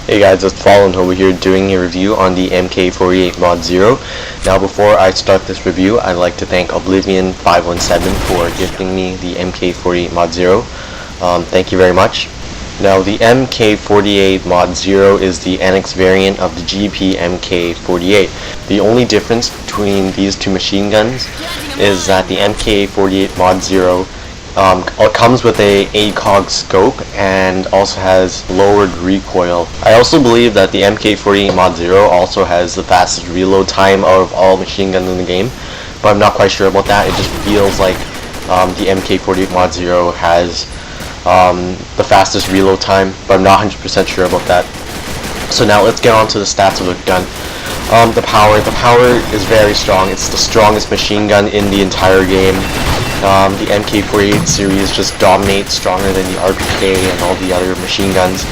Hey guys, it's FallenHobo here doing a review on the MK.48 Mod 0. Now before I start this review, I'd like to thank Oblivion517 for gifting me the MK.48 Mod 0. Thank you very much. Now the MK.48 Mod 0 is the NX variant of the GP MK.48. The only difference between these two machine guns is that the MK.48 Mod 0 comes with a ACOG scope and also has lowered recoil. I also believe that the MK.48 Mod 0 also has the fastest reload time of all machine guns in the game, but I'm not quite sure about that. It just feels like the MK.48 Mod 0 has the fastest reload time, but I'm not 100% sure about that. So now let's get on to the stats of the gun. The power is very strong. It's the strongest machine gun in the entire game. The MK.48 series just dominates, stronger than the RPK and all the other machine guns.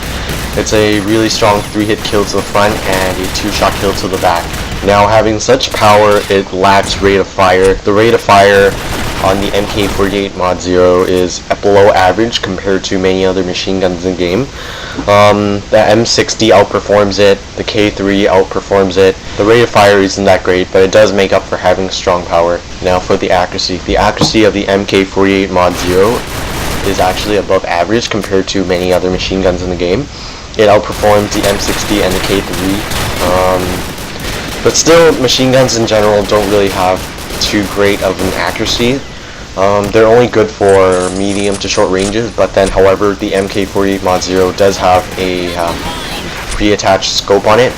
It's a really strong 3-hit kill to the front and a 2-shot kill to the back. Now having such power, it lacks rate of fire. The rate of fire on the MK.48 Mod 0 is below average compared to many other machine guns in the game. The M60 outperforms it, the K3 outperforms it. The rate of fire isn't that great, but it does make up for having strong power. Now for the accuracy. The accuracy of the MK.48 Mod 0 is actually above average compared to many other machine guns in the game. It outperforms the M60 and the K3. But still, machine guns in general don't really have too great of an accuracy. They're only good for medium to short ranges, but then however the MK.48 Mod 0 does have a pre-attached scope on it,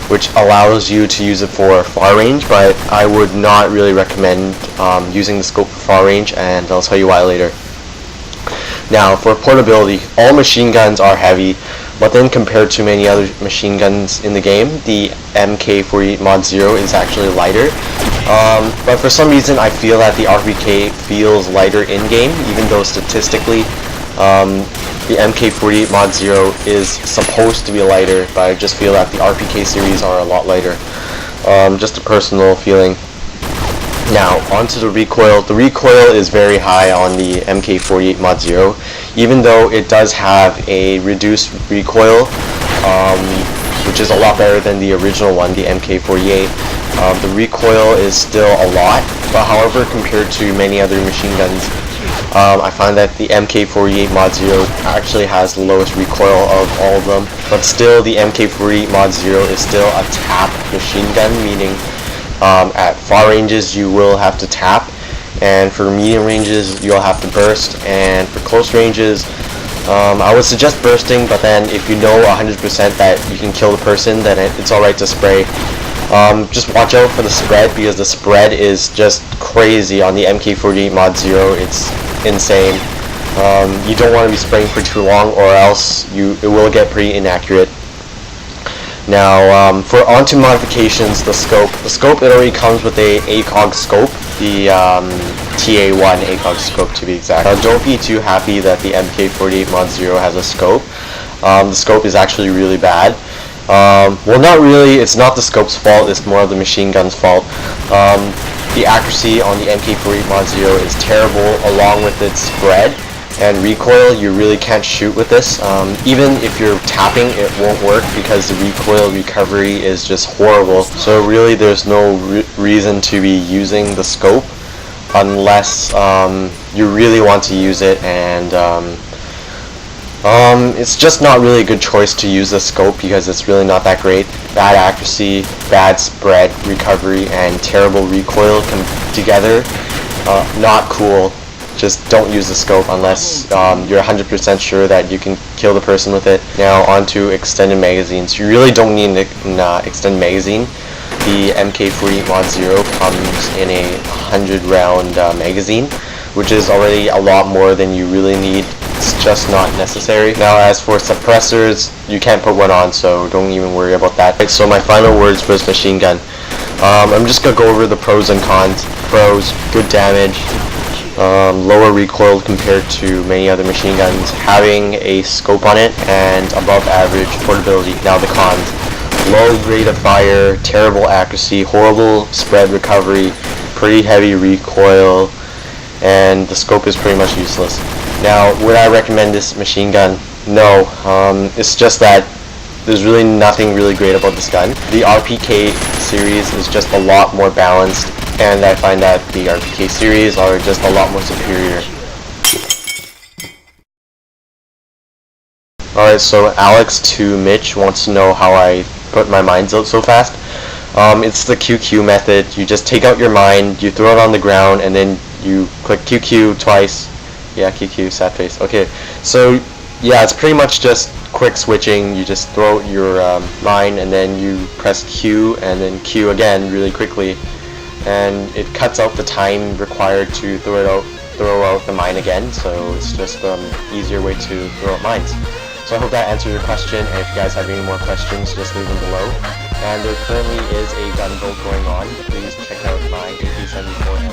which allows you to use it for far range, but I would not really recommend using the scope for far range, and I'll tell you why later. Now for portability, all machine guns are heavy, but then compared to many other machine guns in the game, the MK.48 Mod 0 is actually lighter. But for some reason I feel that the RPK feels lighter in-game, even though statistically the MK.48 Mod 0 is supposed to be lighter, but I just feel that the RPK series are a lot lighter. Just a personal feeling. Now, onto the recoil. The recoil is very high on the MK.48 Mod 0, even though it does have a reduced recoil, which is a lot better than the original one, the MK.48. The recoil is still a lot, but however, compared to many other machine guns, I find that the MK.48 Mod 0 actually has the lowest recoil of all of them, but still the MK.48 Mod 0 is still a tap machine gun, meaning at far ranges you will have to tap, and for medium ranges you'll have to burst, and for close ranges I would suggest bursting, but then if you know 100% that you can kill the person, then it's alright to spray. Just watch out for the spread, because the spread is just crazy on the MK.48 Mod 0. It's insane. You don't want to be spraying for too long, or else it will get pretty inaccurate. Now, for onto modifications, the scope, it already comes with a ACOG scope, the TA1 ACOG scope to be exact. Now, don't be too happy that the MK.48 Mod 0 has a scope. The scope is actually really bad. Well, not really, it's not the scope's fault, it's more of the machine gun's fault. The accuracy on the MK.48 Mod 0 is terrible, along with its spread and recoil. You really can't shoot with this. Even if you're tapping, it won't work because the recoil recovery is just horrible. So really there's no reason to be using the scope unless you really want to use it, and It's just not really a good choice to use the scope because it's really not that great. Bad accuracy, bad spread, recovery, and terrible recoil come together. Not cool. Just don't use the scope unless you're 100% sure that you can kill the person with it. Now onto extended magazines. You really don't need an extended magazine. The MK.48 Mod 0 comes in a 100 round magazine, which is already a lot more than you really need. It's just not necessary. Now as for suppressors, you can't put one on, so don't even worry about that. Right, so my final words for this machine gun. I'm just going to go over the pros and cons. Pros, good damage, lower recoil compared to many other machine guns, having a scope on it, and above average portability. Now the cons. Low rate of fire, terrible accuracy, horrible spread recovery, pretty heavy recoil, and the scope is pretty much useless. Now, would I recommend this machine gun? No. It's just that there's really nothing really great about this gun. The RPK series is just a lot more balanced, and I find that the RPK series are just a lot more superior. Alright, so Alex to Mitch wants to know how I put my mines out so fast. It's the QQ method. You just take out your mine, you throw it on the ground, and then you click QQ twice. Yeah, QQ, sad face. Okay, so yeah, it's pretty much just quick switching. You just throw out your mine, and then you press Q, and then Q again really quickly, and it cuts out the time required to throw out the mine again. So it's just easier way to throw out mines. So I hope that answered your question, and if you guys have any more questions, just leave them below. And there currently is a gun vote going on. Please check out my AK-74